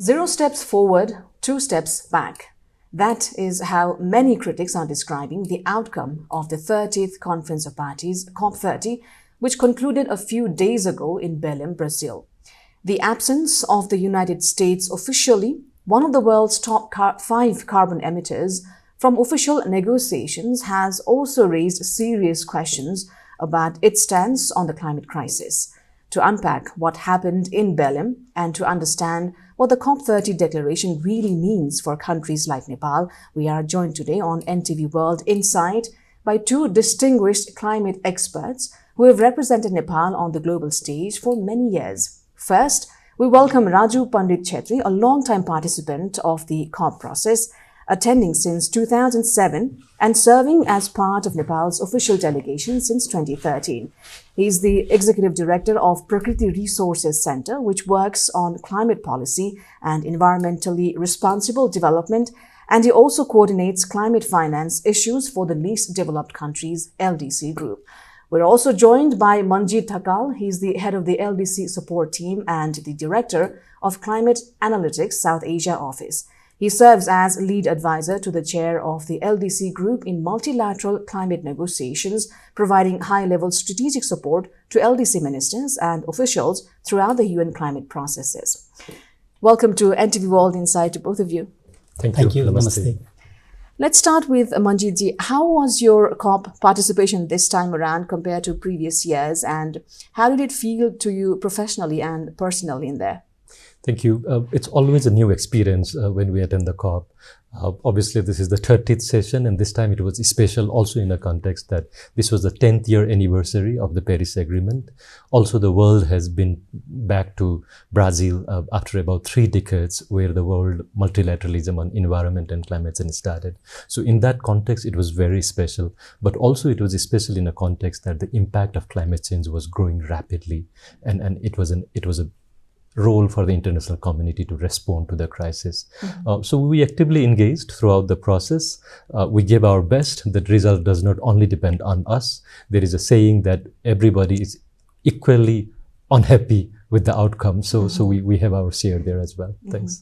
0 steps forward, 2 steps back. That is how many critics are describing the outcome of the 30th Conference of Parties, COP30, which concluded a few days ago in Belém, Brazil. The absence of the United States officially, one of the world's top 5 carbon emitters, from official negotiations has also raised serious questions about its stance on the climate crisis. To unpack what happened in Belém and to understand what the COP30 declaration really means for countries like Nepal, we are joined today on NTV World Insight by 2 distinguished climate experts who have represented Nepal on the global stage for many years. First, we welcome Raju Pandit Chetri, a long-time participant of the COP process, attending since 2007 and serving as part of Nepal's official delegation since 2013. He is the Executive Director of Prakriti Resources Center, which works on climate policy and environmentally responsible development, and he also coordinates climate finance issues for the Least Developed Countries LDC group. We're also joined by Manjeet Thakal. He's the head of the LDC support team and the Director of Climate Analytics South Asia office. He serves as lead advisor to the chair of the LDC group in multilateral climate negotiations, providing high-level strategic support to LDC ministers and officials throughout the UN climate processes. Welcome to NTV World Insight to both of you. Thank you. Namaste. Let's start with Manjeet ji. How was your COP participation this time around compared to previous years, and how did it feel to you professionally and personally in there? Thank you. It's always a new experience when we attend the COP. Obviously, this is the 30th session, and this time it was special also in a context that this was the 10th year anniversary of the Paris Agreement. Also, the world has been back to Brazil after about 3 decades where the world multilateralism on environment and climate change started. So in that context, it was very special, but also it was special in a context that the impact of climate change was growing rapidly, and it was a role for the international community to respond to the crisis. So we actively engaged throughout the process. We gave our best. The result does not only depend on us. There is a saying that everybody is equally unhappy with the outcome. So we have our share there as well. Thanks.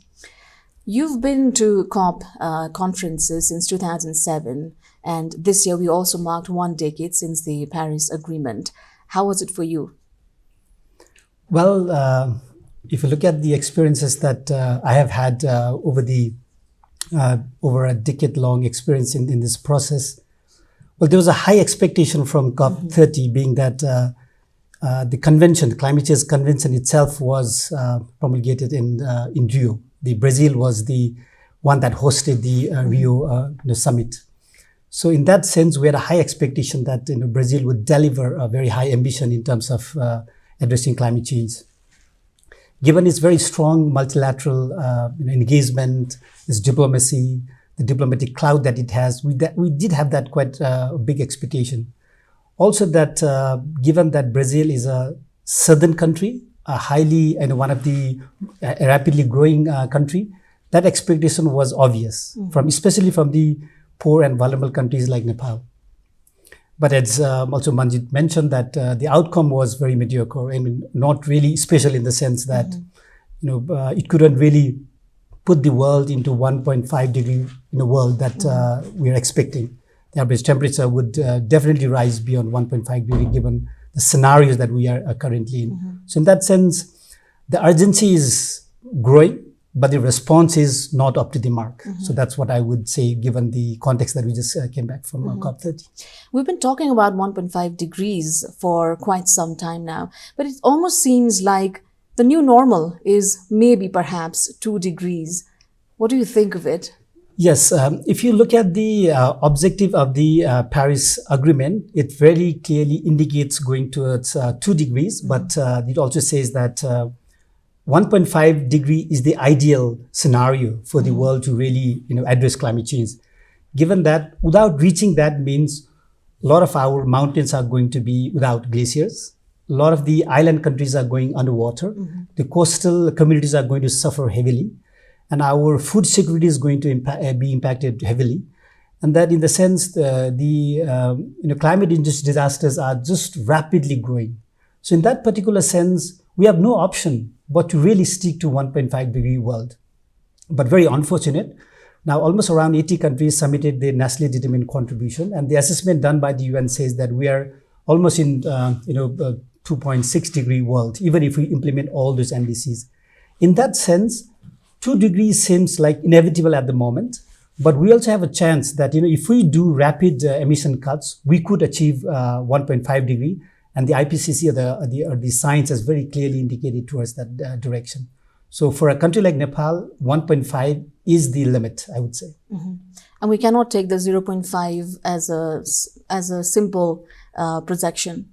You've been to COP conferences since 2007, and this year we also marked 1 decade since the Paris Agreement. How was it for you? Well, if you look at the experiences that I have had over a decade-long experience in this process, well, there was a high expectation from COP30, being that the convention, the Climate Change Convention itself, was promulgated in Rio. Brazil was the one that hosted the Rio summit. So in that sense, we had a high expectation that Brazil would deliver a very high ambition in terms of addressing climate change. Given its very strong multilateral engagement, its diplomacy, the diplomatic clout that it has, we did have that quite big expectation. Also, that given that Brazil is a southern country, a highly one of the rapidly growing country, that expectation was obvious, especially from the poor and vulnerable countries like Nepal. But as also Manjeet mentioned, that the outcome was very mediocre. I mean, not really special in the sense that it couldn't really put the world into 1.5 degree world that we are expecting. The average temperature would definitely rise beyond 1.5 degree given the scenarios that we are currently in. So in that sense, the urgency is growing, but the response is not up to the mark. So that's what I would say, given the context that we just came back from COP30. We've been talking about 1.5 degrees for quite some time now, but it almost seems like the new normal is maybe perhaps 2 degrees. What do you think of it? Yes, if you look at the objective of the Paris Agreement, it very clearly indicates going towards 2 degrees, but it also says that 1.5 degree is the ideal scenario for the world to really address climate change. Given that without reaching that means a lot of our mountains are going to be without glaciers. A lot of the island countries are going underwater. The coastal communities are going to suffer heavily. And our food security is going to be impacted heavily. And that in the sense, the climate-induced disasters are just rapidly growing. So in that particular sense, we have no option but to really stick to 1.5 degree world. but very unfortunate. Now, almost around 80 countries submitted their nationally determined contribution, and the assessment done by the UN says that we are almost in 2.6 degree world, even if we implement all those NDCs. In that sense, 2 degrees seems like inevitable at the moment, but we also have a chance that if we do rapid emission cuts, we could achieve 1.5 degree, and the IPCC or the science has very clearly indicated towards that direction. So for a country like Nepal, 1.5 is the limit, I would say. Mm-hmm. And we cannot take the 0.5 as a simple projection.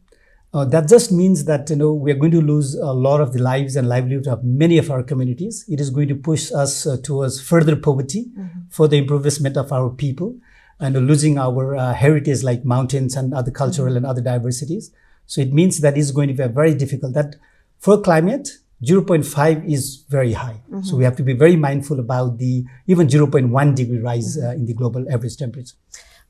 That just means that we are going to lose a lot of the lives and livelihood of many of our communities. It is going to push us towards further poverty, for the improvement of our people, and losing our heritage like mountains and other cultural and other diversities. So it means that it's going to be very difficult. That for climate, 0.5 is very high. So we have to be very mindful about the even 0.1 degree rise in the global average temperature.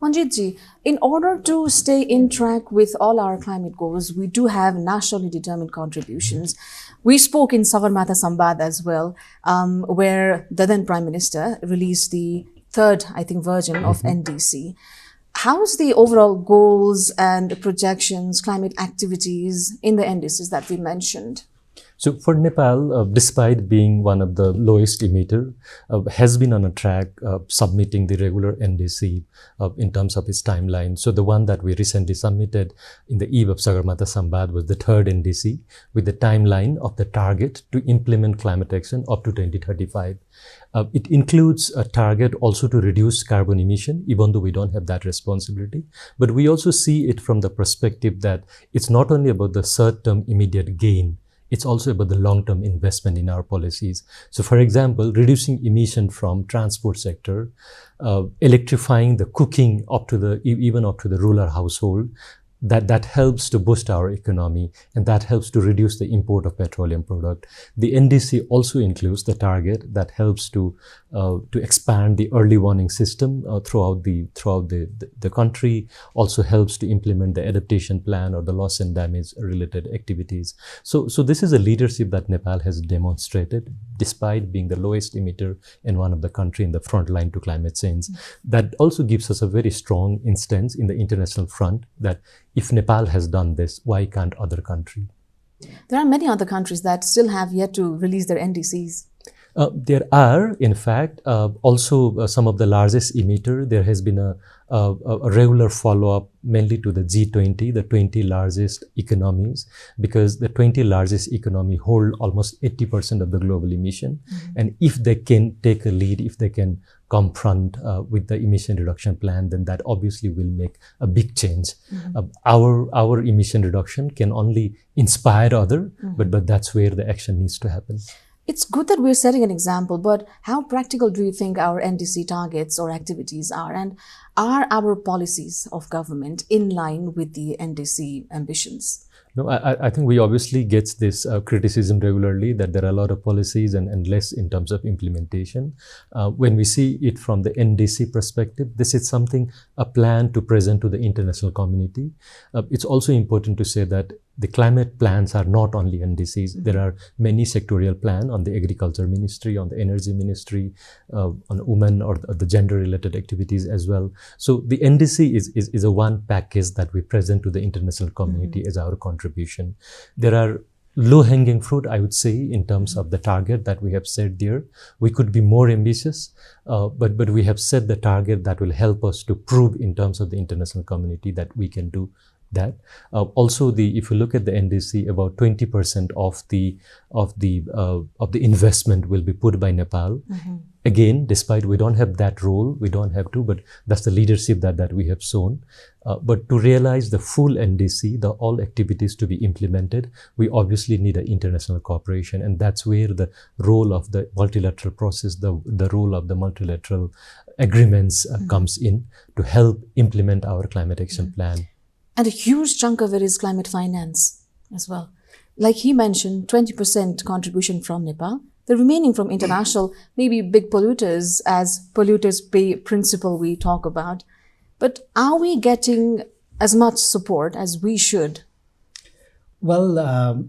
Manjitji, in order to stay in track with all our climate goals, we do have nationally determined contributions. We spoke in Sagarmatha Sambad as well, where the then Prime Minister released the third, I think, version of NDC. How's the overall goals and projections, climate activities in the NDCs that we mentioned? So for Nepal, despite being one of the lowest emitter, has been on a track submitting the regular NDC in terms of its timeline. So the one that we recently submitted in the eve of Sagarmatha Sambad was the third NDC with the timeline of the target to implement climate action up to 2035. It includes a target also to reduce carbon emission, even though we don't have that responsibility. But we also see it from the perspective that it's not only about the short-term immediate gain, it's also about the long-term investment in our policies. So for example, reducing emission from transport sector, electrifying the cooking even up to the rural household, that helps to boost our economy, and that helps to reduce the import of petroleum product. The NDC also includes the target that helps to expand the early warning system throughout the country, also helps to implement the adaptation plan or the loss and damage related activities. So this is a leadership that Nepal has demonstrated despite being the lowest emitter and one of the country in the front line to climate change. That also gives us a very strong instance in the international front that if Nepal has done this, why can't other countries? There are many other countries that still have yet to release their NDCs. There are, in fact, also some of the largest emitter. There has been a regular follow-up mainly to the G20, the 20 largest economies, because the 20 largest economy hold almost 80% of the global emission. And if they can take a lead, if they can confront with the emission reduction plan, then that obviously will make a big change. Our emission reduction can only inspire others, but that's where the action needs to happen. It's good that we're setting an example, but how practical do you think our NDC targets or activities are? And are our policies of government in line with the NDC ambitions? No, I think we obviously get this criticism regularly that there are a lot of policies and less in terms of implementation. When we see it from the NDC perspective, this is a plan to present to the international community. It's also important to say that the climate plans are not only NDCs. There are many sectorial plans on the agriculture ministry, on the energy ministry, on women or the gender-related activities as well. So the NDC is a one package that we present to the international community as our contribution. There are low-hanging fruit, I would say, in terms of the target that we have set there. We could be more ambitious, but we have set the target that will help us to prove in terms of the international community that we can do that. Also, if you look at the NDC, about 20% of the investment will be put by Nepal. Again, despite we don't have that role, we don't have to, but that's the leadership that we have shown. But to realize the full NDC, all activities to be implemented, we obviously need an international cooperation, and that's where the role of the multilateral process, the role of the multilateral agreements comes in to help implement our climate action plan. And a huge chunk of it is climate finance as well. Like he mentioned, 20% contribution from Nepal, the remaining from international, maybe big polluters, as polluters pay principle we talk about. But are we getting as much support as we should? Well,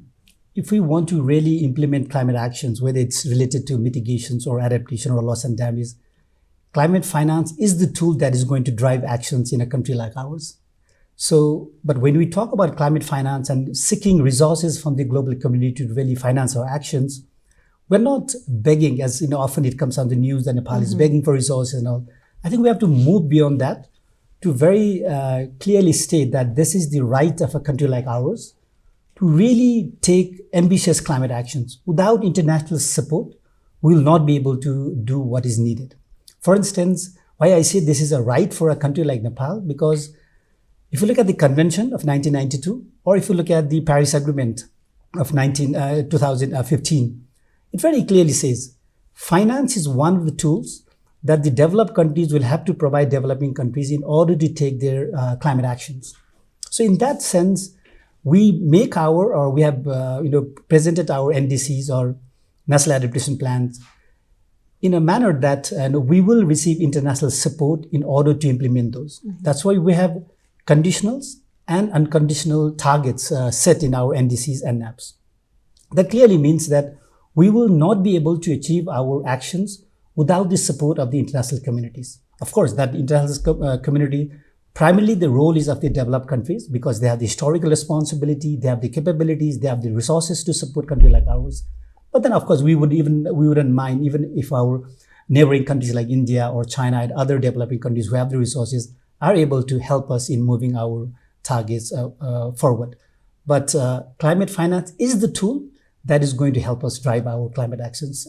if we want to really implement climate actions, whether it's related to mitigations or adaptation or loss and damage, climate finance is the tool that is going to drive actions in a country like ours. So, but when we talk about climate finance and seeking resources from the global community to really finance our actions, we're not begging, as often it comes on the news that Nepal is begging for resources and all. I think we have to move beyond that to very clearly state that this is the right of a country like ours to really take ambitious climate actions. Without international support, we will not be able to do what is needed. For instance, why I say this is a right for a country like Nepal, because if you look at the Convention of 1992, or if you look at the Paris Agreement of 2015, it very clearly says finance is one of the tools that the developed countries will have to provide developing countries in order to take their climate actions. So in that sense, we make we have presented our NDCs or National Adaptation Plans in a manner that we will receive international support in order to implement those. That's why we have conditionals and unconditional targets set in our NDCs and NAPs. That clearly means that we will not be able to achieve our actions without the support of the international communities. Of course, that international community, primarily the role is of the developed countries because they have the historical responsibility, they have the capabilities, they have the resources to support countries like ours. But then, of course, we wouldn't mind even if our neighboring countries like India or China and other developing countries who have the resources are able to help us in moving our targets forward. But climate finance is the tool that is going to help us drive our climate actions,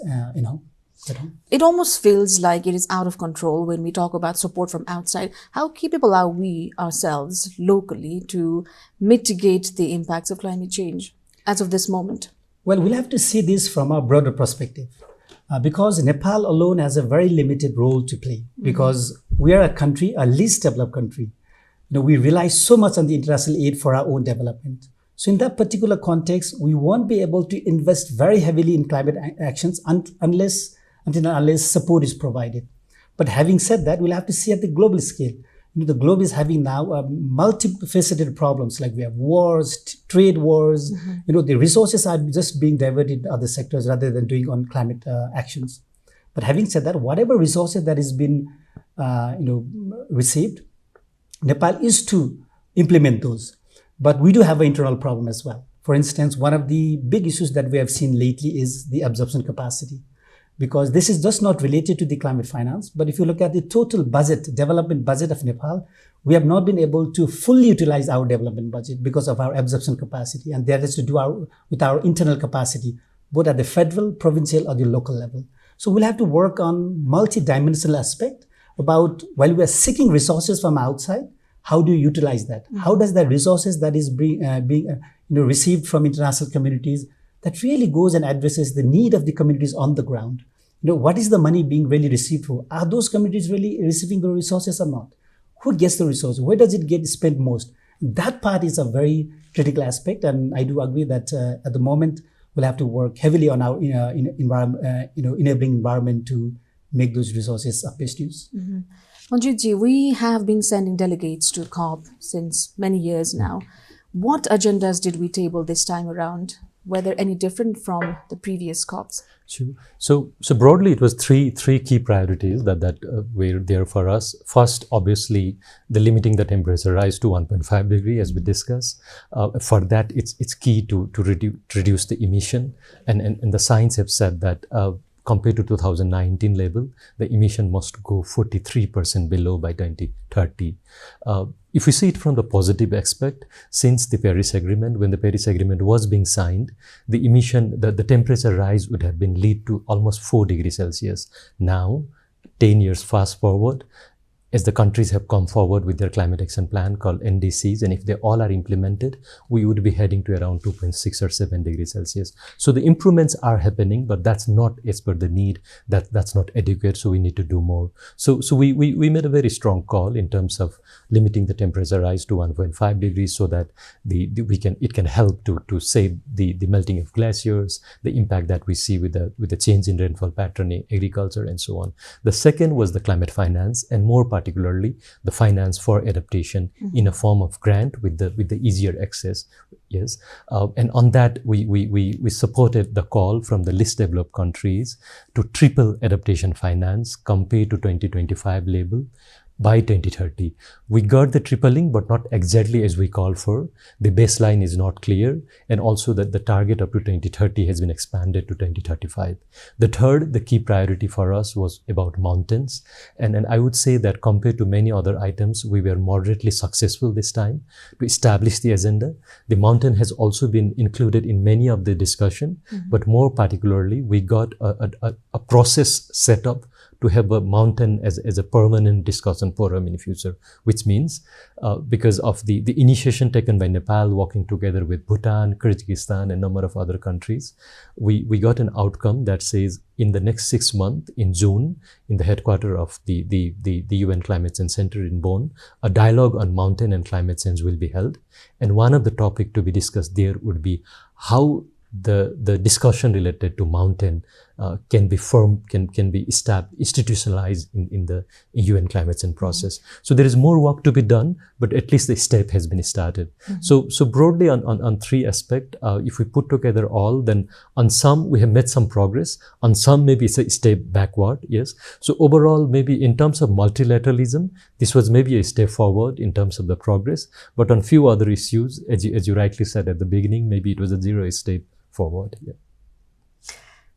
It almost feels like it is out of control when we talk about support from outside. How capable are we ourselves locally to mitigate the impacts of climate change as of this moment? Well, we'll have to see this from a broader perspective because Nepal alone has a very limited role to play because we are a least developed country. We rely so much on the international aid for our own development. So in that particular context, we won't be able to invest very heavily in climate actions unless support is provided. But having said that, we'll have to see at the global scale. The globe is having now multifaceted problems like we have wars, trade wars. The resources are just being diverted to other sectors rather than doing on climate actions. But having said that, whatever resources that has been received, Nepal is to implement those. But we do have an internal problem as well. For instance, one of the big issues that we have seen lately is the absorption capacity. Because this is just not related to the climate finance, but if you look at the total development budget of Nepal, we have not been able to fully utilize our development budget because of our absorption capacity. And that has to do with our internal capacity, both at the federal, provincial, or the local level. So we'll have to work on multi-dimensional aspect about while we are seeking resources from outside, how do you utilize that? How does the resources that is being received from international communities that really goes and addresses the need of the communities on the ground? What is the money being really received for? Are those communities really receiving the resources or not? Who gets the resources? Where does it get spent most? That part is a very critical aspect, and I do agree that at the moment we'll have to work heavily on our enabling environment to make those resources of best use. Manjitji, we have been sending delegates to COP since many years now. What agendas did we table this time around? Were there any different from the previous COPs? Sure. So broadly, it was three key priorities that were there for us. First, obviously, the limiting the temperature rise to 1.5 degree, as we discussed. For that, it's key to reduce the emission, and the science have said that compared to 2019 level, the emission must go 43% below by 2030. If we see it from the positive aspect, since the Paris Agreement, when the Paris Agreement was being signed, the emission, the temperature rise would have been lead to almost 4 degrees Celsius. Now, 10 years fast forward, as the countries have come forward with their climate action plan called NDCs, and if they all are implemented, we would be heading to around 2.6 or 7 degrees Celsius. So the improvements are happening, but that's not as per the need. That's not adequate, so we need to do more. So we made a very strong call in terms of limiting the temperature rise to 1.5 degrees so that it can help to save the melting of glaciers, the impact that we see with the change in rainfall pattern, agriculture, and so on. The second was the climate finance, and more particularly the finance for adaptation in a form of grant with the easier access. Yes, and on that we supported the call from the least developed countries to triple adaptation finance compared to 2025 label by 2030. We got the tripling, but not exactly as we called for. The baseline is not clear, and also that the target up to 2030 has been expanded to 2035. The third, the key priority for us was about mountains. And I would say that compared to many other items, we were moderately successful this time to establish the agenda. The mountain has also been included in many of the discussion, but more particularly, we got a process set up to have a mountain as a permanent discussion forum in the future, which means because of the initiation taken by Nepal working together with Bhutan, Kyrgyzstan, and a number of other countries, we got an outcome that says in the next 6 months, in June, in the headquarters of the UN Climate Change Center in Bonn, a dialogue on mountain and climate change will be held. And one of the topics to be discussed there would be how the discussion related to mountain can be institutionalized in the UN climate change process. So there is more work to be done, but at least the step has been started. So broadly on three aspects, if we put together all, then on some we have made some progress, on some maybe it's a step backward, yes. So overall, maybe in terms of multilateralism, this was maybe a step forward in terms of the progress, but on few other issues, as you rightly said at the beginning, maybe it was a zero step forward. Yeah.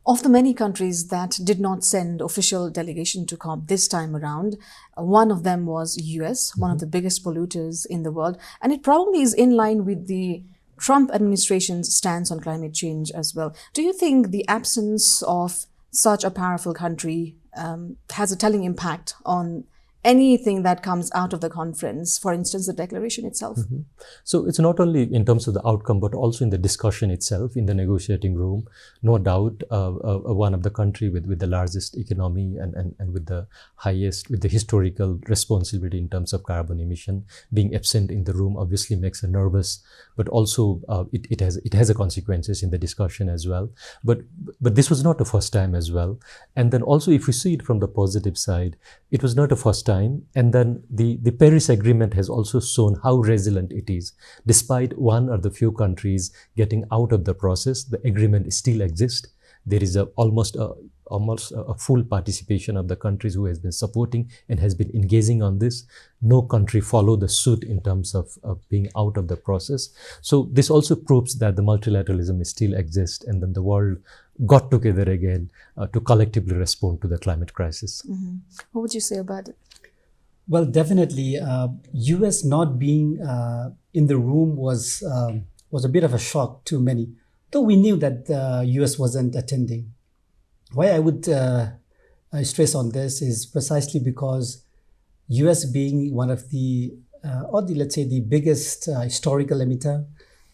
Of the many countries that did not send official delegation to COP this time around, one of them was US, one of the biggest polluters in the world, and it probably is in line with the Trump administration's stance on climate change as well. Do you think the absence of such a powerful country has a telling impact on anything that comes out of the conference, for instance, the declaration itself? So it's not only in terms of the outcome, but also in the discussion itself, in the negotiating room. No doubt, one of the country with the largest economy and with the historical responsibility in terms of carbon emission, being absent in the room obviously makes us nervous, but also it has a consequences in the discussion as well. But this was not the first time as well. And then also, if we see it from the positive side, it was not the first time. And then the Paris Agreement has also shown how resilient it is. Despite one or the few countries getting out of the process, the agreement still exists. There is almost a full participation of the countries who has been supporting and has been engaging on this. No country followed the suit in terms of being out of the process. So this also proves that the multilateralism still exists, and then the world got together again to collectively respond to the climate crisis. What would you say about it? Well, definitely, US not being in the room was a bit of a shock to many, though we knew that US wasn't attending. Why I would stress on this is precisely because US being one of let's say the biggest historical emitter,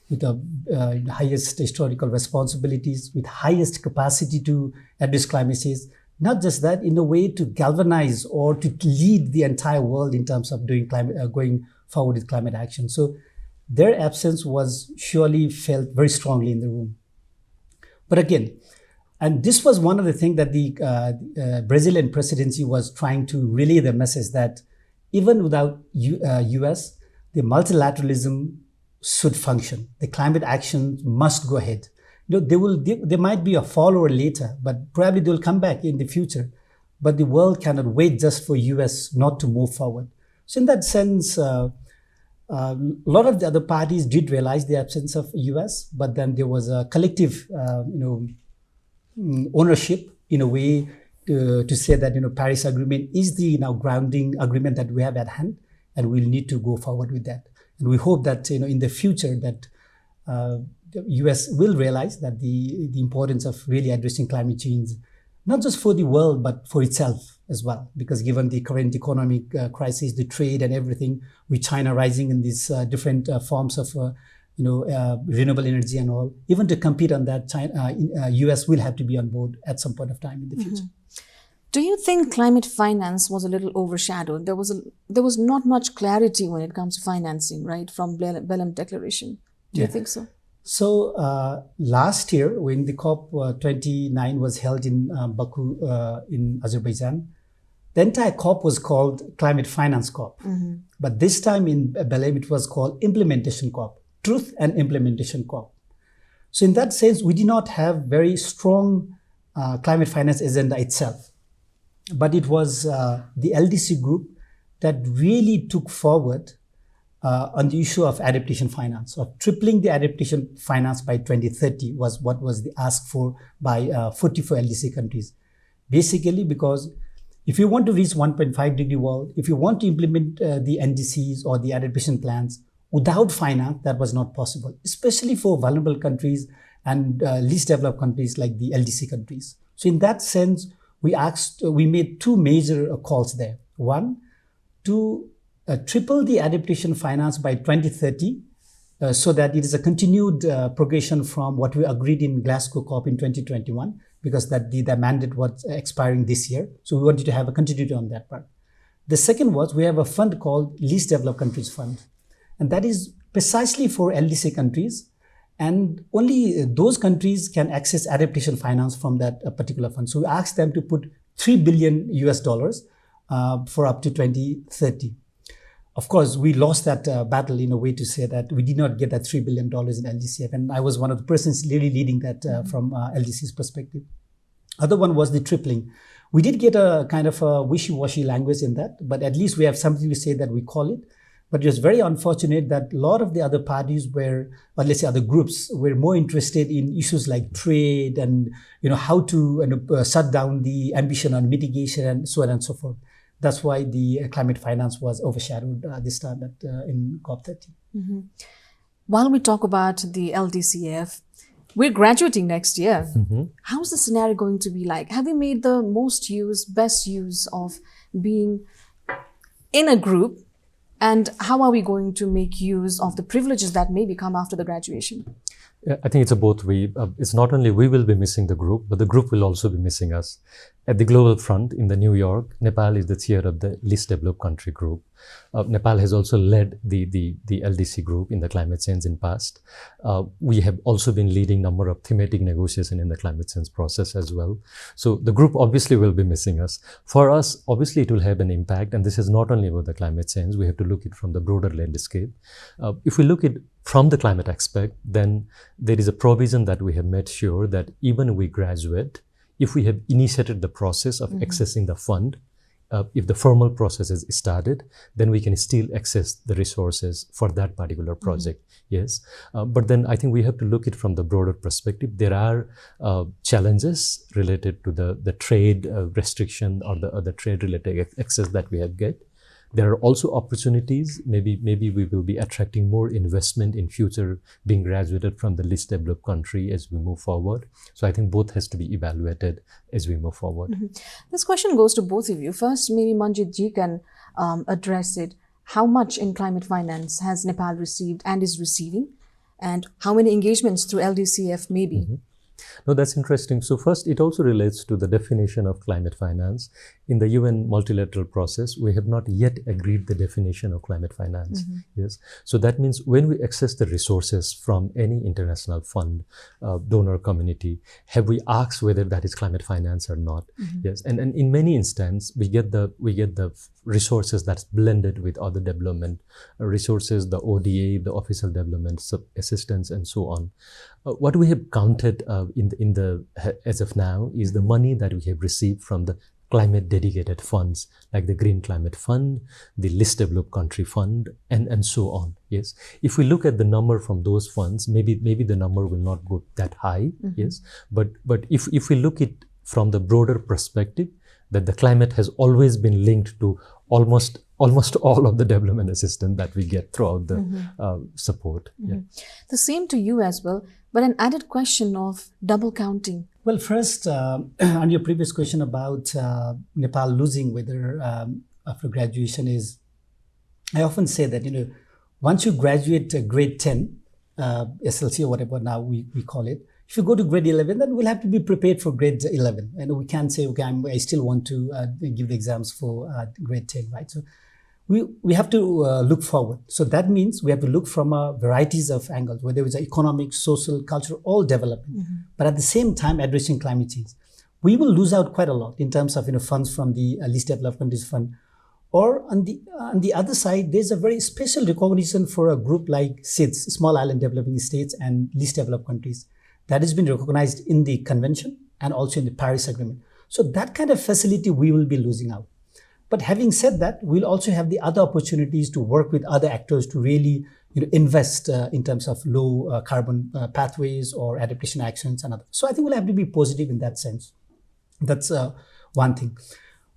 with the highest historical responsibilities, with highest capacity to address climate change. Not just that, in a way to galvanize or to lead the entire world in terms of going forward with climate action. So their absence was surely felt very strongly in the room. But again, and this was one of the things that the Brazilian presidency was trying to relay the message that even without US, the multilateralism should function. The climate action must go ahead. There might be a follower later, but probably they will come back in the future. But the world cannot wait just for US not to move forward. So in that sense, a lot of the other parties did realize the absence of US, but then there was a collective, ownership in a way to say that Paris Agreement is the now grounding agreement that we have at hand, and we'll need to go forward with that. And we hope that in the future that the US will realize that the importance of really addressing climate change, not just for the world, but for itself as well. Because given the current economic crisis, the trade and everything, with China rising in these different forms of renewable energy and all, even to compete on that, US will have to be on board at some point of time in the future. Do you think climate finance was a little overshadowed? There was not much clarity when it comes to financing, right, from Belém Declaration. Do you think so? So last year, when the COP29 was held in Baku in Azerbaijan, The entire COP was called Climate Finance COP. But this time in Belém, it was called Implementation COP, Truth and Implementation COP. So in that sense, we did not have very strong climate finance agenda itself. But it was the LDC group that really took forward on the issue of adaptation finance, of tripling the adaptation finance by 2030 was what was the ask for by 44 LDC countries. Basically, because if you want to reach 1.5 degree world, if you want to implement the NDCs or the adaptation plans without finance, that was not possible, especially for vulnerable countries and least developed countries like the LDC countries. So in that sense, we made two major calls there. One, to triple the adaptation finance by 2030, so that it is a continued progression from what we agreed in Glasgow COP in 2021, because that the mandate was expiring this year. So we wanted to have a continuity on that part. The second was, we have a fund called Least Developed Countries Fund. And that is precisely for LDC countries. And only those countries can access adaptation finance from that particular fund. So we asked them to put $3 billion for up to 2030. Of course, we lost that battle in a way to say that we did not get that $3 billion in LDCF. And I was one of the persons really leading that from LDC's perspective. Other one was the tripling. We did get a kind of a wishy-washy language in that, but at least we have something to say that we call it. But it was very unfortunate that a lot of the other parties were, or let's say other groups, were more interested in issues like trade and how to shut down the ambition on mitigation and so on and so forth. That's why the climate finance was overshadowed this time in COP30. While we talk about the LDCF, we're graduating next year. How's the scenario going to be like? Have you made the best use of being in a group? And how are we going to make use of the privileges that maybe come after the graduation? I think it's a both way. It's not only we will be missing the group, but the group will also be missing us. At the global front in the New York, Nepal is the chair of the least developed country group. Nepal has also led the LDC group in the climate change in past. We have also been leading number of thematic negotiation in the climate change process as well. So the group obviously will be missing us. For us, obviously it will have an impact, and this is not only about the climate change. We have to look at it from the broader landscape. If we look at from the climate aspect, then there is a provision that we have made sure that even we graduate, if we have initiated the process of accessing the fund, if the formal process is started, then we can still access the resources for that particular project. Yes. But then I think we have to look at it from the broader perspective. There are challenges related to the trade restriction or the trade related access that we have get. There are also opportunities. Maybe we will be attracting more investment in future being graduated from the least developed country as we move forward. So I think both has to be evaluated as we move forward. This question goes to both of you. First, maybe Manjit ji can address it. How much in climate finance has Nepal received and is receiving? And how many engagements through LDCF maybe? No, that's interesting. So first, it also relates to the definition of climate Finance. In the UN multilateral process, we have not yet agreed the definition of climate finance. Yes. So that means when we access the resources from any international fund, donor community, have we asked whether that is climate finance or not? Yes. And in many instances, we get the resources that's blended with other development resources, the ODA, the official development assistance, and so on. What we have counted as of now is the money that we have received from the climate dedicated funds like the Green Climate Fund, the Least Developed Country Fund, and so on. Yes. If we look at the number from those funds, maybe the number will not go that high. Yes. But if we look at from the broader perspective, that the climate has always been linked to almost all of the development assistance that we get throughout the support. Yeah. The same to you as well, but an added question of double counting. Well, first, on your previous question about Nepal losing whether after graduation is, I often say that, once you graduate grade 10, SLC or whatever now we call it, if you go to grade 11, then we'll have to be prepared for grade 11. And we can't say, okay, I still want to give the exams for grade 10, right? So we have to look forward. So that means we have to look from varieties of angles, whether it's economic, social, cultural, all development. But at the same time, addressing climate change. we will lose out quite a lot in terms of funds from the least developed countries fund. Or on the other side, there's a very special recognition for a group like SIDS, Small Island Developing States and Least Developed Countries. That has been recognized in the convention and also in the Paris Agreement. So that kind of facility we will be losing out. But having said that, we'll also have the other opportunities to work with other actors to really invest in terms of low carbon pathways or adaptation actions and others. So I think we'll have to be positive in that sense. That's one thing.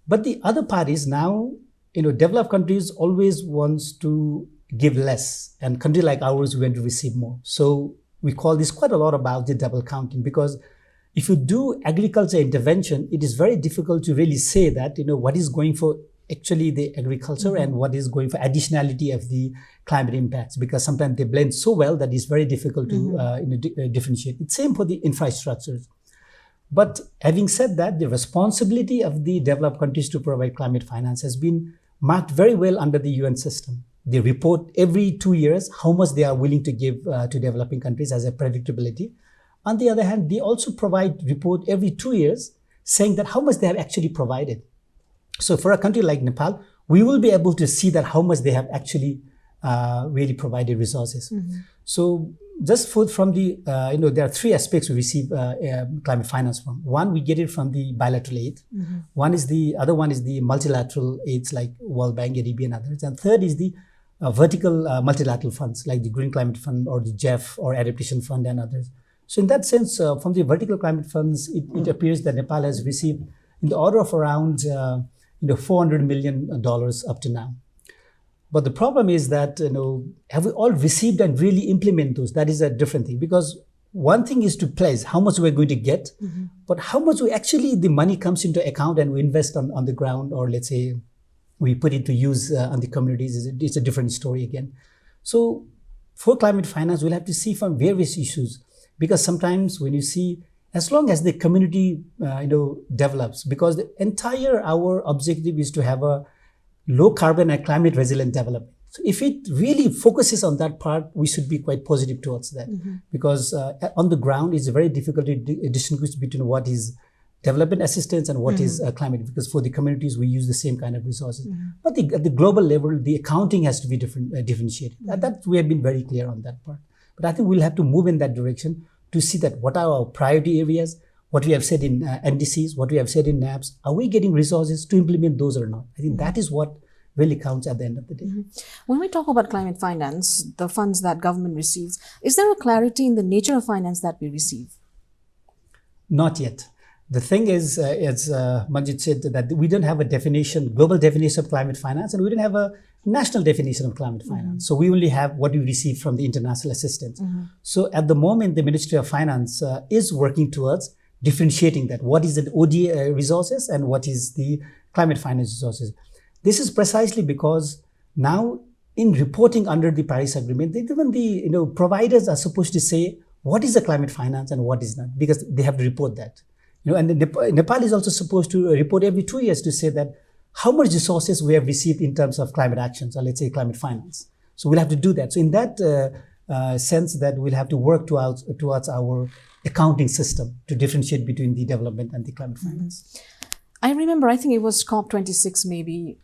But the other part is now, developed countries always wants to give less, and countries like ours we want to receive more. So we call this quite a lot about the double counting, because if you do agriculture intervention, it is very difficult to really say that, what is going for actually the agriculture and what is going for additionality of the climate impacts, because sometimes they blend so well that it's very difficult to differentiate. It's same for the infrastructures. But having said that, the responsibility of the developed countries to provide climate finance has been marked very well under the UN system. They report every 2 years how much they are willing to give to developing countries as a predictability. On the other hand, they also provide report every 2 years saying that how much they have actually provided. So for a country like Nepal, we will be able to see that how much they have actually really provided resources. So just from the, there are three aspects we receive climate finance from. One, we get it from the bilateral aid. Other one is the multilateral aids like World Bank, ADB and others. And third is the vertical multilateral funds like the Green Climate Fund or the GEF or Adaptation Fund and others. So in that sense, from the vertical climate funds, it appears that Nepal has received in the order of around $400 million up to now. But the problem is that, have we all received and really implement those? That is a different thing, because one thing is to pledge how much we're going to get, but how much we actually, the money comes into account and we invest on the ground, or let's say we put it to use on the communities, it's a different story again. So for climate finance, we'll have to see from various issues, because sometimes when you see, as long as the community, develops, because the entire our objective is to have a low carbon and climate resilient development. So if it really focuses on that part, we should be quite positive towards that, because on the ground, it's very difficult to distinguish between what is development assistance and what is climate, because for the communities, we use the same kind of resources. But at the global level, the accounting has to be differentiated. That we have been very clear on that part. But I think we'll have to move in that direction to see that what are our priority areas, what we have said in NDCs, what we have said in NABs, are we getting resources to implement those or not? I think that is what really counts at the end of the day. When we talk about climate finance, the funds that government receives, is there a clarity in the nature of finance that we receive? Not yet. The thing is, as Manjit said, that we don't have a definition, global definition of climate finance, and we don't have a national definition of climate finance. So we only have what we receive from the international assistance. So at the moment, the Ministry of Finance is working towards differentiating that. What is the ODA resources and what is the climate finance resources? This is precisely because now in reporting under the Paris Agreement, even the providers are supposed to say what is the climate finance and what is not, because they have to report that. And Nepal is also supposed to report every 2 years to say that how much resources we have received in terms of climate actions, or let's say climate finance. So we'll have to do that. So in that sense, that we'll have to work towards our accounting system to differentiate between the development and the climate finance. I remember, I think it was COP26 maybe,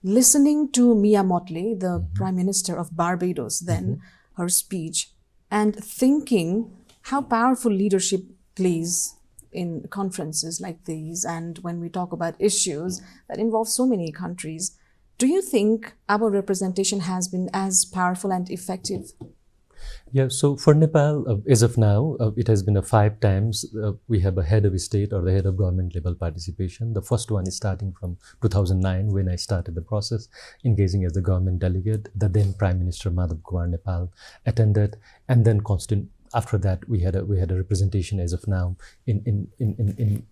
listening to Mia Mottley, the Prime Minister of Barbados then, her speech, and thinking how powerful leadership plays in conferences like these, and when we talk about issues that involve so many countries. Do you think our representation has been as powerful and effective? Yeah, so for Nepal, as of now, it has been 5 times we have a head of state or the head of government level participation. The first one is starting from 2009 when I started the process, engaging as the government delegate. The then Prime Minister Madhav Kumar Nepal attended, and then after that, we had a representation as of now in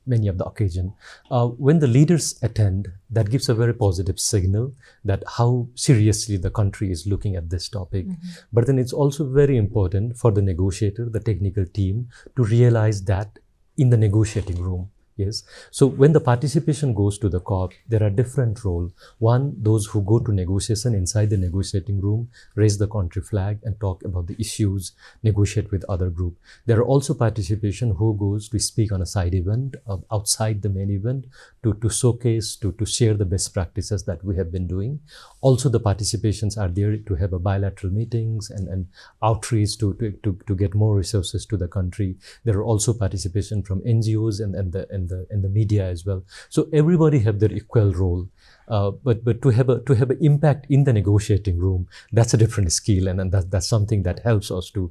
many of the occasion. When the leaders attend, that gives a very positive signal that how seriously the country is looking at this topic. But then it's also very important for the negotiator, the technical team, to realize that in the negotiating room, Yes. So when the participation goes to the COP, there are different roles. One, those who go to negotiation inside the negotiating room, raise the country flag and talk about the issues, negotiate with other group. There are also participation who goes to speak on a side event outside the main event to showcase, to share the best practices that we have been doing. Also the participations are there to have a bilateral meetings and outreach to get more resources to the country. There are also participation from NGOs and the media as well. So everybody have their equal role. But to have an impact in the negotiating room, that's a different skill, and that's something that helps us to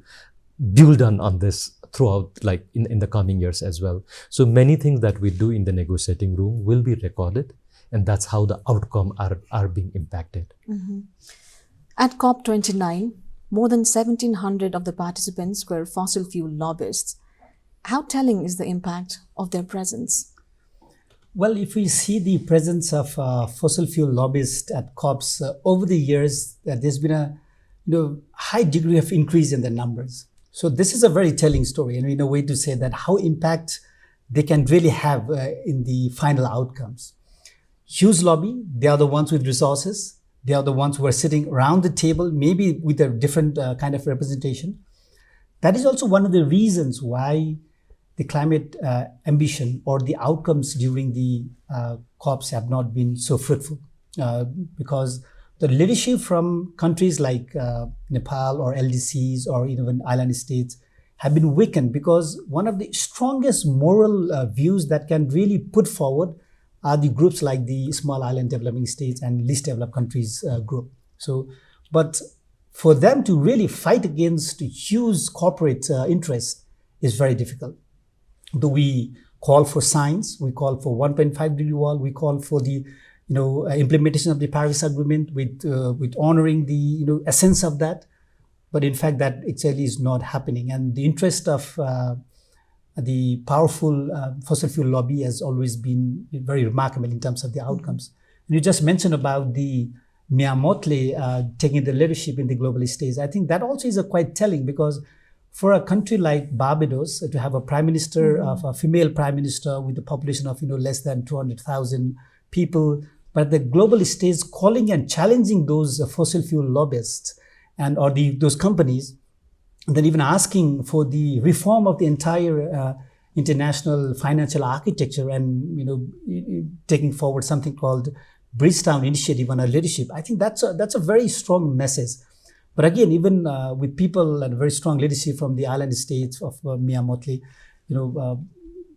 build on this throughout, like in the coming years as well. So many things that we do in the negotiating room will be recorded, and that's how the outcome are being impacted. Mm-hmm. At COP29, more than 1,700 of the participants were fossil fuel lobbyists. How telling is the impact of their presence? Well, if we see the presence of fossil fuel lobbyists at COPs over the years, there's been a high degree of increase in the numbers. So this is a very telling story, and in a way to say that how impact they can really have in the final outcomes. Huge lobby, they are the ones with resources. They are the ones who are sitting around the table, maybe with a different kind of representation. That is also one of the reasons why the climate ambition or the outcomes during the COPs have not been so fruitful, because the leadership from countries like Nepal or LDCs or even island states have been weakened, because one of the strongest moral views that can really put forward are the groups like the Small Island Developing States and Least Developed Countries group. So, but for them to really fight against huge corporate interests is very difficult. Though we call for science, we call for 1.5 degree wall, we call for the implementation of the Paris Agreement with honoring the essence of that, but in fact that actually is not happening. And the interest of the powerful fossil fuel lobby has always been very remarkable in terms of the outcomes. And you just mentioned about the Mia Mottley taking the leadership in the global stage. I think that also is quite telling, because for a country like Barbados to have a prime minister, of a female prime minister with a population of less than 200,000 people, but the global stage calling and challenging those fossil fuel lobbyists and or those companies, and then even asking for the reform of the entire international financial architecture, and taking forward something called Bridgetown Initiative on our leadership. I think that's a very strong message. But again, even with people and very strong leadership from the island states of Mia Mottley,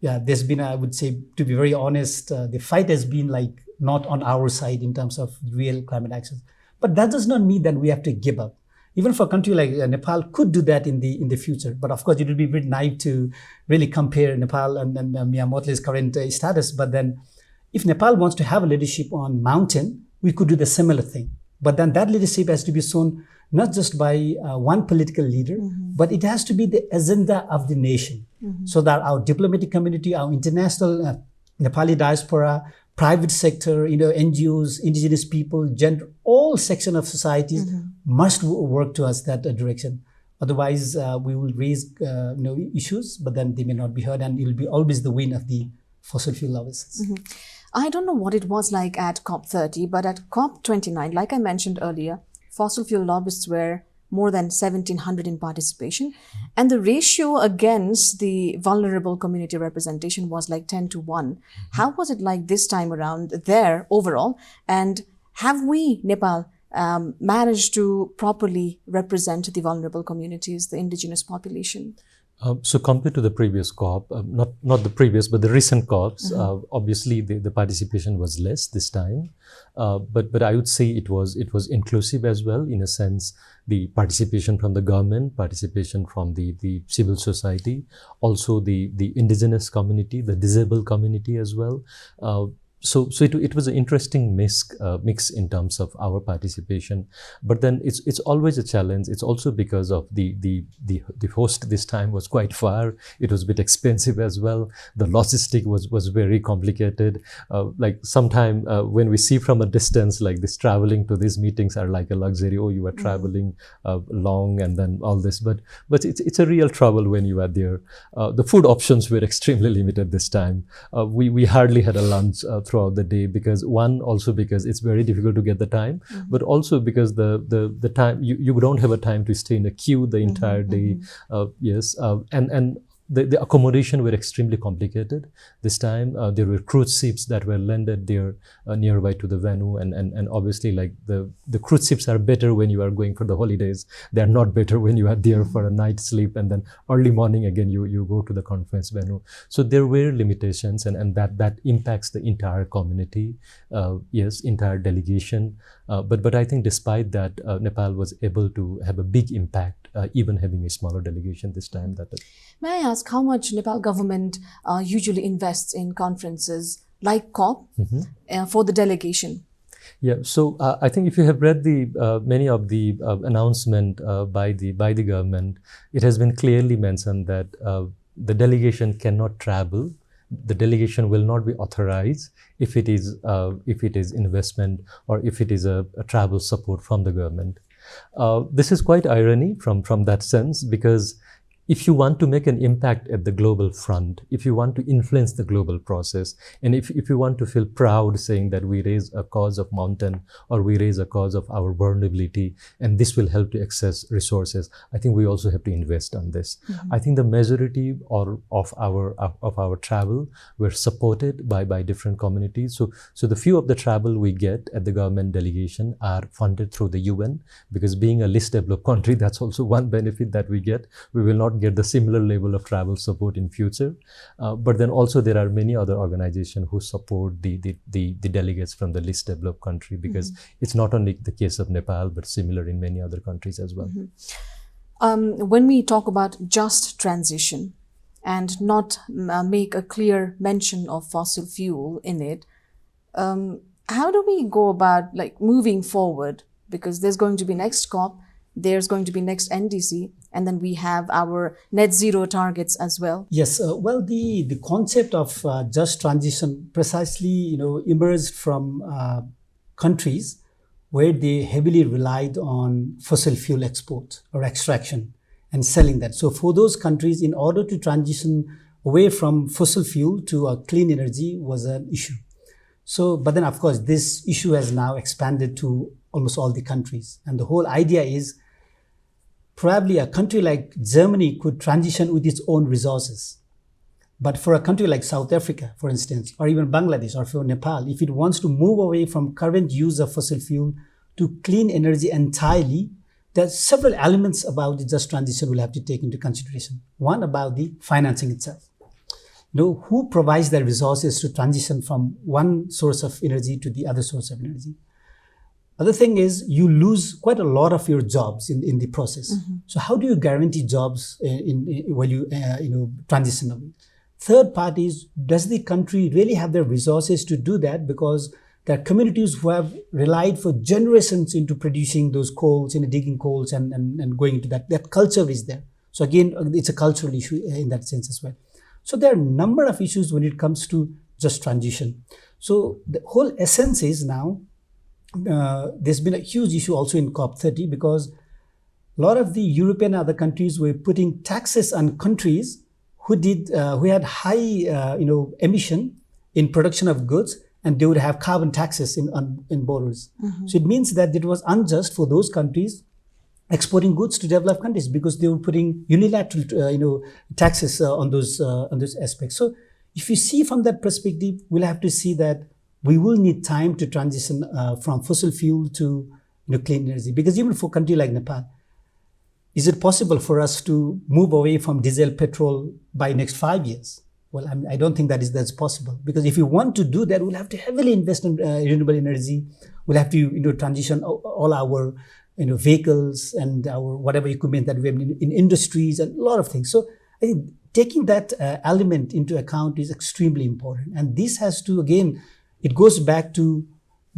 there's been, I would say, to be very honest, the fight has been like not on our side in terms of real climate action. But that does not mean that we have to give up. Even for a country like Nepal could do that in the future. But of course, it would be a bit naive to really compare Nepal and Mia Mottley's current status. But then if Nepal wants to have a leadership on mountain, we could do the similar thing. But then that leadership has to be shown not just by one political leader, but it has to be the agenda of the nation, so that our diplomatic community, our international Nepali diaspora, private sector, NGOs, indigenous people, gender, all sections of societies must work towards that direction. Otherwise, we will raise issues, but then they may not be heard, and it will be always the win of the fossil fuel lobbyists. I don't know what it was like at COP30, but at COP29, like I mentioned earlier, fossil fuel lobbyists were more than 1,700 in participation, and the ratio against the vulnerable community representation was like 10-1. How was it like this time around there overall? And have we, Nepal, managed to properly represent the vulnerable communities, the indigenous population? So compared to the previous COP, not the previous, but the recent COPs, obviously the participation was less this time. But I would say it was inclusive as well, in a sense, the participation from the government, participation from the civil society, also the indigenous community, the disabled community as well. So it was an interesting mix in terms of our participation, but then it's always a challenge. It's also because of the host this time was quite far. It was a bit expensive as well. The logistic was very complicated. Like sometime when we see from a distance, like this traveling to these meetings are like a luxury. Oh, you are traveling long and then all this, but it's a real trouble when you are there. The food options were extremely limited this time. We hardly had a lunch throughout the day, because it's very difficult to get the time, but also because the time you don't have a time to stay in a queue the entire day. And the accommodation were extremely complicated this time. There were cruise ships that were landed there nearby to the venue, and obviously like the cruise ships are better when you are going for the holidays. They are not better when you are there for a night sleep and then early morning again you go to the conference venue. So there were limitations, and that impacts the entire community, entire delegation. But I think despite that, Nepal was able to have a big impact, even having a smaller delegation this time. May I ask how much Nepal government usually invests in conferences like COP for the delegation? Yeah, so I think if you have read the many of the announcement by the government, it has been clearly mentioned that the delegation cannot travel. The delegation will not be authorized if it is investment or if it is a travel support from the government. This is quite irony from that sense, because if you want to make an impact at the global front, if you want to influence the global process, and if you want to feel proud saying that we raise a cause of mountain or we raise a cause of our vulnerability, and this will help to access resources, I think we also have to invest on this. I think the majority of our travel were supported by different communities. So the few of the travel we get at the government delegation are funded through the UN, because being a least developed country, that's also one benefit that we get. We will not get the similar level of travel support in future, but then also there are many other organizations who support the delegates from the least developed country, because it's not only the case of Nepal but similar in many other countries as well. When we talk about just transition and not make a clear mention of fossil fuel in it, how do we go about like moving forward? Because there's going to be next COP, there's going to be next NDC, and then we have our net zero targets as well. Yes, well, the concept of just transition precisely, emerged from countries where they heavily relied on fossil fuel export or extraction and selling that. So for those countries, in order to transition away from fossil fuel to a clean energy was an issue. So, but then of course, this issue has now expanded to almost all the countries. And the whole idea is probably a country like Germany could transition with its own resources. But for a country like South Africa, for instance, or even Bangladesh or for Nepal, if it wants to move away from current use of fossil fuel to clean energy entirely, there are several elements about the just transition we'll have to take into consideration. One, about the financing itself. Who provides the resources to transition from one source of energy to the other source of energy? Other thing is you lose quite a lot of your jobs in the process. So how do you guarantee jobs when you transition away? Third part is, does the country really have the resources to do that? Because there are communities who have relied for generations into producing those coals, digging coals and going into that. That culture is there. So again, it's a cultural issue in that sense as well. So there are a number of issues when it comes to just transition. So the whole essence is now, there's been a huge issue also in COP30, because a lot of the European and other countries were putting taxes on countries who had high emission in production of goods, and they would have carbon taxes in borders. So it means that it was unjust for those countries exporting goods to developed countries, because they were putting unilateral taxes on those aspects. So if you see from that perspective, we'll have to see that we will need time to transition from fossil fuel to clean energy. Because even for a country like Nepal, is it possible for us to move away from diesel, petrol by next 5 years? Well, I don't think that's possible. Because if you want to do that, we'll have to heavily invest in renewable energy. We'll have to transition all our vehicles and our whatever equipment that we have in industries and a lot of things. So I think taking that element into account is extremely important. And this has to, again, it goes back to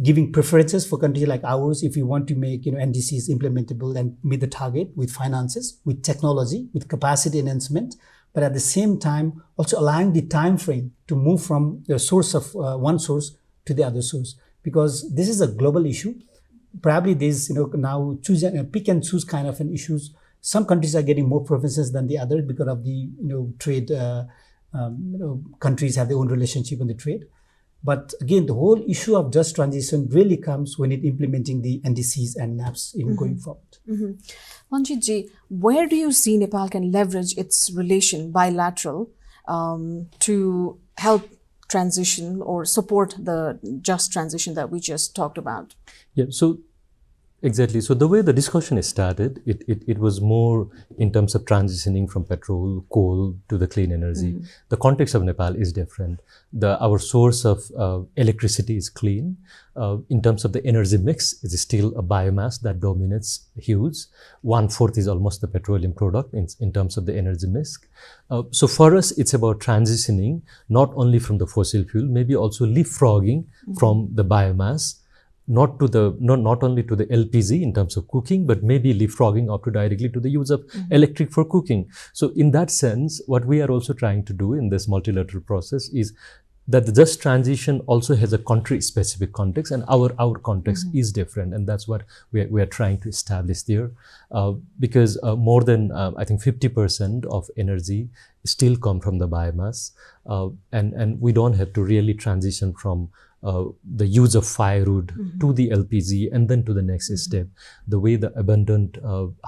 giving preferences for countries like ours if we want to make NDCs implementable and meet the target with finances, with technology, with capacity enhancement, but at the same time also allowing the time frame to move from the source of one source to the other source, because this is a global issue. Probably there's now pick and choose kind of an issues. Some countries are getting more preferences than the other because of the trade. Countries have their own relationship on the trade. But again, the whole issue of just transition really comes when it implementing the NDCs and NAPs in going forward. Manjit ji, where do you see Nepal can leverage its relation bilateral to help transition or support the just transition that we just talked about? Yeah, so exactly. So the way the discussion started, it was more in terms of transitioning from petrol, coal to the clean energy. The context of Nepal is different. Our source of electricity is clean. In terms of the energy mix, it is still a biomass that dominates huge. 1/4 is almost the petroleum product in terms of the energy mix. So for us, it's about transitioning not only from the fossil fuel, maybe also leapfrogging from the biomass, not only to the LPG in terms of cooking, but maybe leapfrogging up to directly to the use of electric for cooking. So in that sense, what we are also trying to do in this multilateral process is that the just transition also has a country-specific context, and our context is different, and that's what we are trying to establish there, because more than I think 50% of energy still come from the biomass, and we don't have to really transition from the use of firewood to the LPG and then to the next step. The way the abundant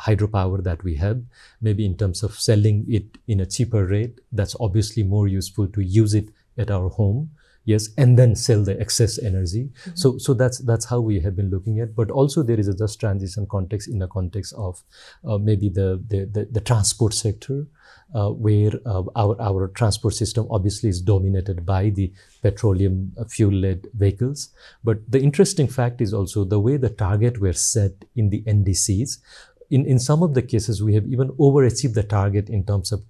hydropower that we have, maybe in terms of selling it in a cheaper rate, that's obviously more useful to use it at our home, yes, and then sell the excess energy. So that's how we have been looking at. But also there is a just transition context in the context of maybe the transport sector, where our transport system obviously is dominated by the petroleum fuel-led vehicles. But the interesting fact is also the way the target were set in the NDCs. In some of the cases, we have even overachieved the target in terms of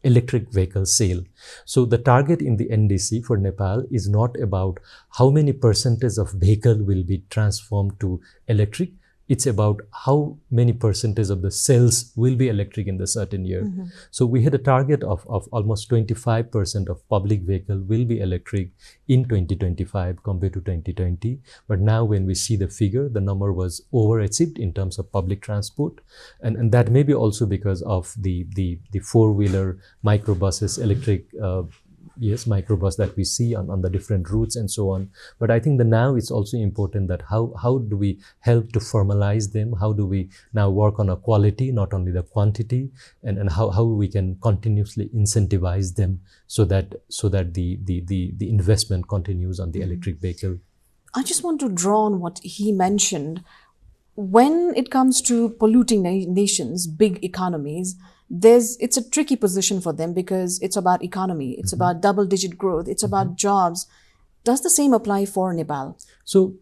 electric vehicle sale. So the target in the NDC for Nepal is not about how many percentage of vehicle will be transformed to electric. It's about how many percentage of the cells will be electric in the certain year. So we had a target of almost 25% of public vehicle will be electric in 2025 compared to 2020. But now when we see the figure, the number was overachieved in terms of public transport. And that may be also because of the four-wheeler microbuses, electric microbus that we see on the different routes and so on. But I think that now it's also important that how do we help to formalize them? How do we now work on a quality, not only the quantity, and how we can continuously incentivize them so that the investment continues on the electric vehicle. I just want to draw on what he mentioned. When it comes to polluting nations, big economies, it's a tricky position for them because it's about economy, it's about double-digit growth, it's about jobs. Does the same apply for Nepal? So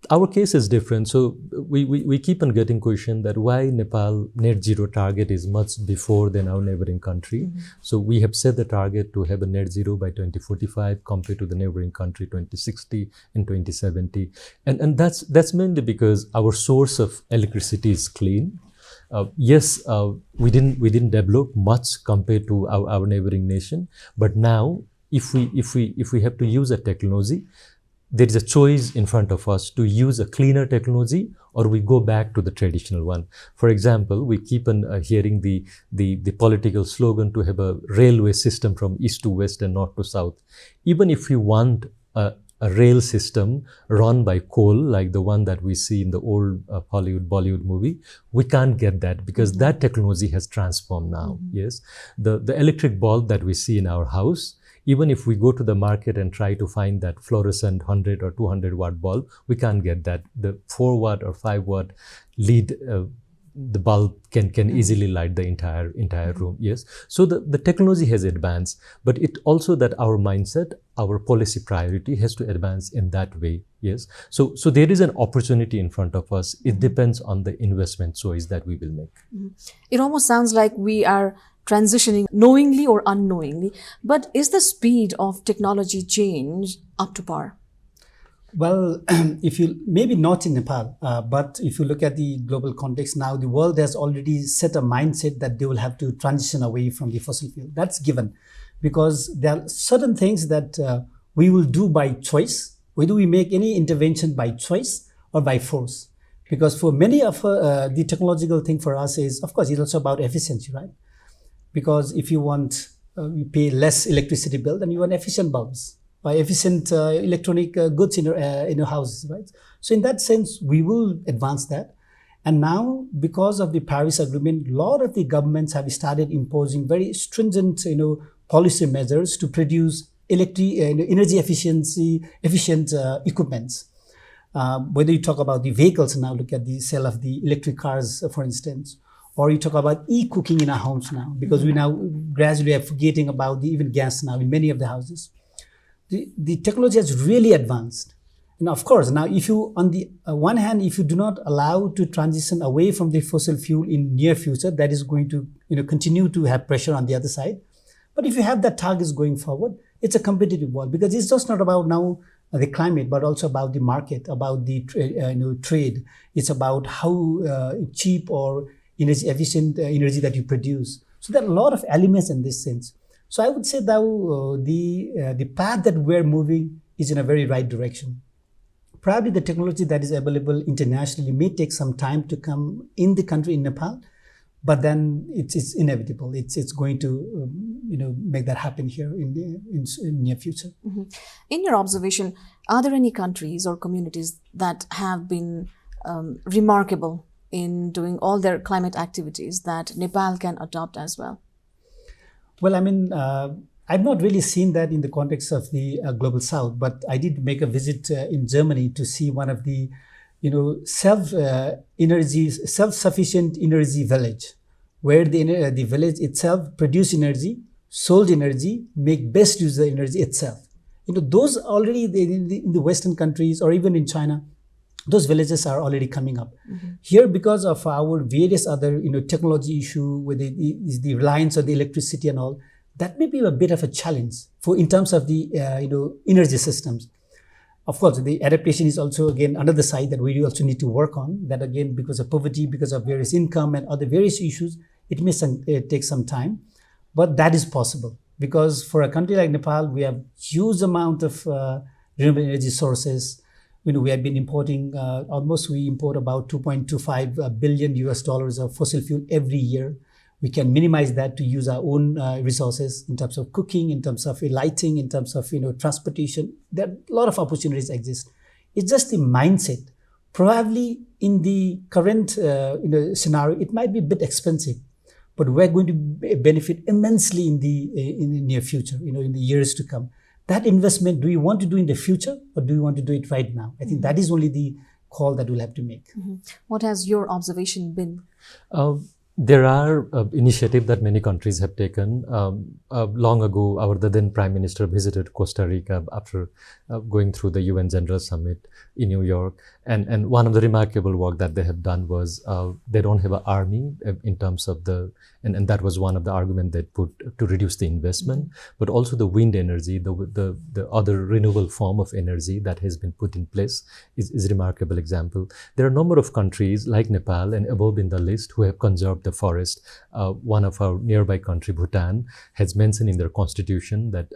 our case is different. So we keep on getting question that why Nepal net zero target is much before than our neighboring country. So we have set the target to have a net zero by 2045 compared to the neighboring country 2060 and 2070. And that's mainly because our source of electricity is clean. Yes, we didn't develop much compared to our neighboring nation, but now if we have to use a technology, there is a choice in front of us to use a cleaner technology or we go back to the traditional one. For example, we keep on hearing the political slogan to have a railway system from east to west and north to south. Even if we want a rail system run by coal, like the one that we see in the old Bollywood movie, we can't get that because that technology has transformed now. Yes, the electric bulb that we see in our house, even if we go to the market and try to find that fluorescent 100 or 200 watt bulb, we can't get that. The 4 watt or 5 watt lead, the bulb can easily light the entire room. Yes, so the technology has advanced, but it also that our mindset, our policy priority has to advance in that way. Yes, so there is an opportunity in front of us. It depends on the investment choice that we will make. It almost sounds like we are transitioning knowingly or unknowingly, but is the speed of technology change up to par? Well, if you maybe not in Nepal, but if you look at the global context now, the world has already set a mindset that they will have to transition away from the fossil fuel. That's given, because there are certain things that we will do by choice. Whether we make any intervention by choice or by force, because for many of the technological thing for us is, of course, it's also about efficiency, right? Because if you want, you pay less electricity bill, then you want efficient bulbs or efficient electronic goods in your houses, right? So in that sense, we will advance that. And now, because of the Paris Agreement, a lot of the governments have started imposing very stringent, policy measures to produce energy efficient equipments. Whether you talk about the vehicles now, look at the sale of the electric cars, for instance, or you talk about e-cooking in our homes now, because we now gradually are forgetting about even gas now in many of the houses. The technology has really advanced. And of course, now if you, on the one hand, if you do not allow to transition away from the fossil fuel in near future, that is going to continue to have pressure on the other side. But if you have that targets going forward, it's a competitive world, because it's just not about now the climate, but also about the market, about the trade. It's about how cheap or energy efficient energy that you produce. So there are a lot of elements in this sense. So I would say that the path that we're moving is in a very right direction. Probably the technology that is available internationally may take some time to come in the country, in Nepal, but then it's inevitable. It's going to make that happen here in the near future. Mm-hmm. In your observation, are there any countries or communities that have been remarkable in doing all their climate activities that Nepal can adopt as well? Well, I mean, I've not really seen that in the context of the Global South, but I did make a visit in Germany to see one of the, self-sufficient energy village, where the village itself produce energy, sold energy, make best use of the energy itself. Those already in the Western countries or even in China, those villages are already coming up. Mm-hmm. Here, because of our various other technology issue with the reliance on the electricity and all, that may be a bit of a challenge in terms of the energy systems. Of course, the adaptation is also again another side that we also need to work on. That again, because of poverty, because of various income and other various issues, it may take some time, but that is possible, because for a country like Nepal, we have huge amount of renewable energy sources. We have been importing we import about $2.25 billion of fossil fuel every year. We can minimize that to use our own resources in terms of cooking, in terms of lighting, in terms of transportation. There are a lot of opportunities exist. It's just the mindset. Probably in the current scenario, it might be a bit expensive, but we're going to benefit immensely in the near future. In the years to come. That investment, do we want to do in the future, or do we want to do it right now? I think that is only the call that we'll have to make. Mm-hmm. What has your observation been? There are initiatives that many countries have taken. Long ago, our then Prime Minister visited Costa Rica after going through the UN General Summit in New York. And one of the remarkable work that they have done was they don't have an army in terms of and that was one of the arguments they put to reduce the investment, mm-hmm. but also the wind energy, the other renewable form of energy that has been put in place is a remarkable example. There are a number of countries like Nepal and above in the list who have conserved the forest. One of our nearby country, Bhutan, has mentioned in their constitution that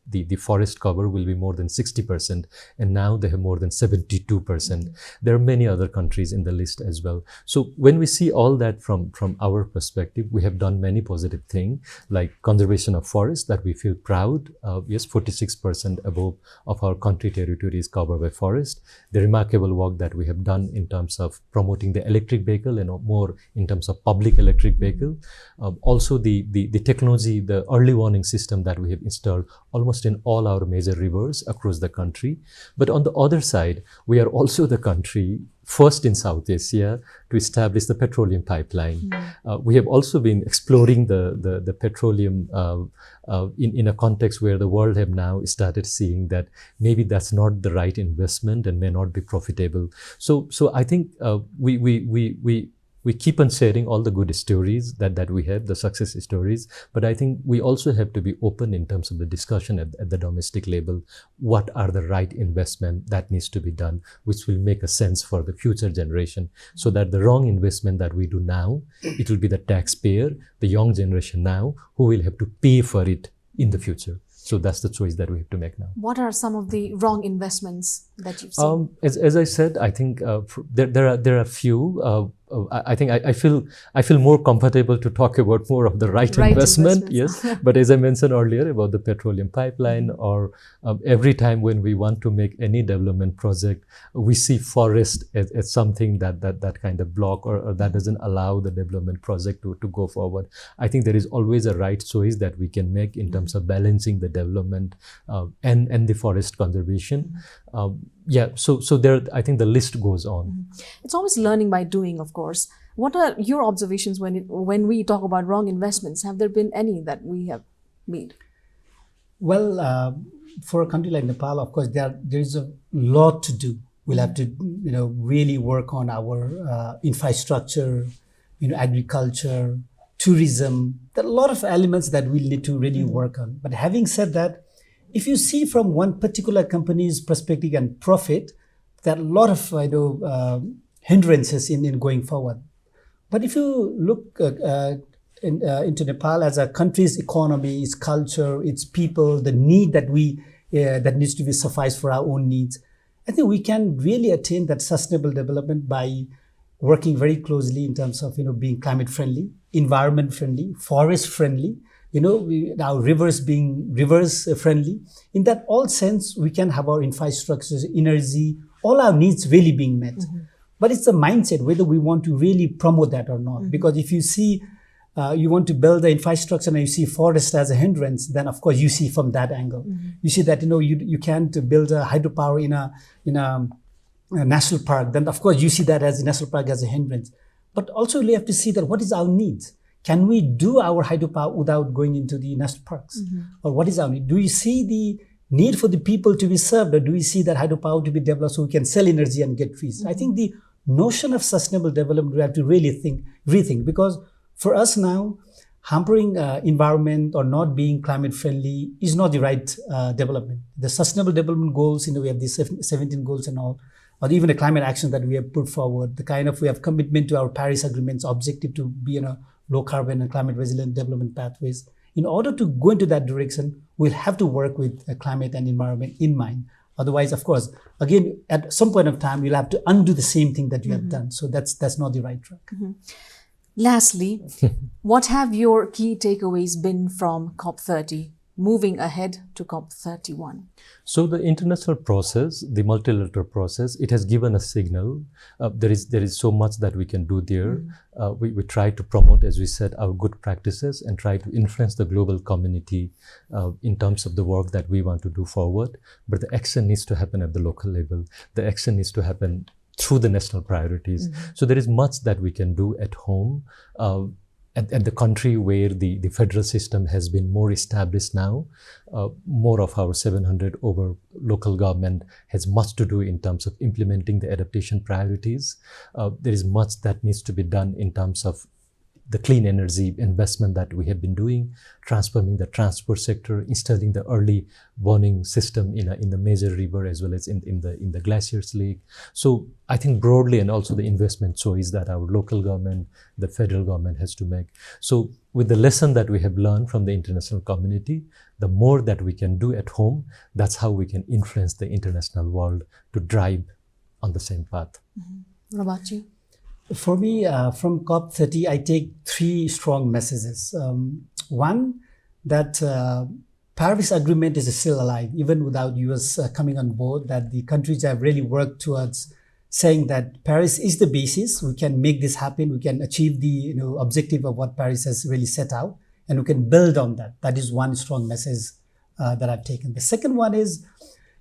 the forest cover will be more than 60%, and now they have more than 72%. Mm-hmm. There are many other countries in the list as well. So when we see all that from our perspective, we have done many positive things like conservation of forests that we feel proud. Yes, 46% above of our country territory is covered by forest. The remarkable work that we have done in terms of promoting the electric vehicle and more in terms of public electric vehicle. Also the technology, the early warning system that we have installed almost in all our major rivers across the country. But on the other side, we are also the country first in South Asia to establish the petroleum pipeline. Mm. We have also been exploring the petroleum in a context where the world have now started seeing that maybe that's not the right investment and may not be profitable. So I think we we keep on sharing all the good stories that we have, the success stories, but I think we also have to be open in terms of the discussion at the domestic level. What are the right investment that needs to be done, which will make a sense for the future generation, so that the wrong investment that we do now, it will be the taxpayer, the young generation now, who will have to pay for it in the future. So that's the choice that we have to make now. What are some of the wrong investments that you've seen? As I said, I think there are few. I think I feel more comfortable to talk about more of the right investment. Yes, but as I mentioned earlier about the petroleum pipeline, or every time when we want to make any development project, we see forest as something that kind of block or that doesn't allow the development project to go forward. I think there is always a right choice that we can make in terms of balancing the development and the forest conservation. So there, I think the list goes on. It's always learning by doing, of course. What are your observations when we talk about wrong investments? Have there been any that we have made? Well, for a country like Nepal, of course, there is a lot to do. We'll have to, really work on our infrastructure, agriculture, tourism. There are a lot of elements that we'll need to really work on. But having said that, if you see from one particular company's perspective and profit, there are a lot of hindrances in going forward. But if you look into Nepal as a country's economy, its culture, its people, the need that that needs to be sufficed for our own needs, I think we can really attain that sustainable development by working very closely in terms of being climate friendly, environment friendly, forest friendly. Our rivers being rivers friendly. In that all sense, we can have our infrastructures, energy, all our needs really being met. But it's a mindset whether we want to really promote that or not. Because if you see, you want to build the infrastructure and you see forest as a hindrance, then of course you see from that angle. You see that you can't build a hydropower in a national park. Then of course you see that as a national park as a hindrance. But also we have to see that what is our needs. Can we do our hydropower without going into the national parks? Or what is our need? Do you see the need for the people to be served, or do we see that hydropower to be developed so we can sell energy and get fees? I think the notion of sustainable development we have to really rethink, because for us now, hampering environment or not being climate friendly is not the right development. The sustainable development goals, we have these 17 goals and all, or even the climate action that we have put forward, we have commitment to our Paris Agreement's objective to be in a low carbon and climate resilient development pathways. In order to go into that direction, we'll have to work with climate and environment in mind. Otherwise, of course, again, at some point of time, you'll have to undo the same thing that you have done. So that's not the right track. Lastly, what have your key takeaways been from COP30, moving ahead to COP31? So the international process, the multilateral process, it has given a signal. There is so much that we can do there. We try to promote, as we said, our good practices and try to influence the global community in terms of the work that we want to do forward. But the action needs to happen at the local level. The action needs to happen through the national priorities. So there is much that we can do at home. At the country where the federal system has been more established now, more of our 700 over local government has much to do in terms of implementing the adaptation priorities. There is much that needs to be done in terms of the clean energy investment that we have been doing, transforming the transport sector, installing the early warning system in the major river as well as in the glaciers lake. So I think broadly, and also the investment choice that our local government, the federal government has to make. So with the lesson that we have learned from the international community, the more that we can do at home, that's how we can influence the international world to drive on the same path. What about you? For me, from COP30, I take three strong messages. One, that Paris Agreement is still alive, even without US coming on board, that the countries have really worked towards saying that Paris is the basis. We can make this happen. We can achieve the objective of what Paris has really set out, and we can build on that. That is one strong message that I've taken. The second one is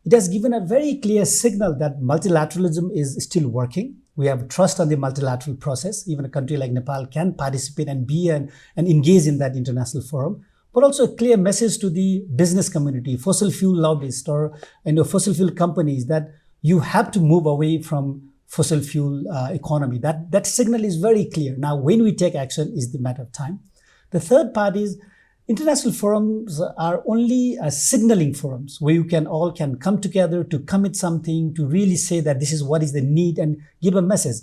it has given a very clear signal that multilateralism is still working. We have trust on the multilateral process. Even a country like Nepal can participate and be and engage in that international forum. But also a clear message to the business community, fossil fuel lobbyists or fossil fuel companies, that you have to move away from fossil fuel economy. That signal is very clear. Now, when we take action is the matter of time. The third part is international forums are only signaling forums where you can all come together to commit something, to really say that this is what is the need and give a message.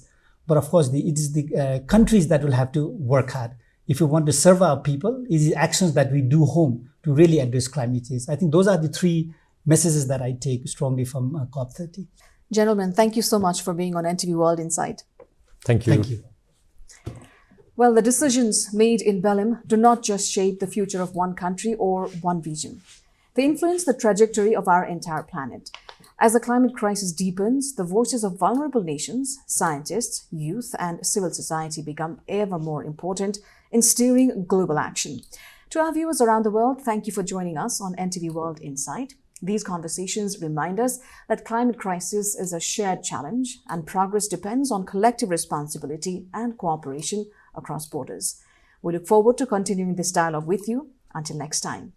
But of course, it is the countries that will have to work hard. If we want to serve our people, it is actions that we do home to really address climate change. I think those are the three messages that I take strongly from COP30. Gentlemen, thank you so much for being on NTV World Insight. Thank you. Thank you. Well, the decisions made in Belém do not just shape the future of one country or one region. They influence the trajectory of our entire planet. As the climate crisis deepens, the voices of vulnerable nations, scientists, youth, and civil society become ever more important in steering global action. To our viewers around the world, thank you for joining us on NTV World Insight. These conversations remind us that climate crisis is a shared challenge and progress depends on collective responsibility and cooperation across borders. We look forward to continuing this dialogue with you. Until next time.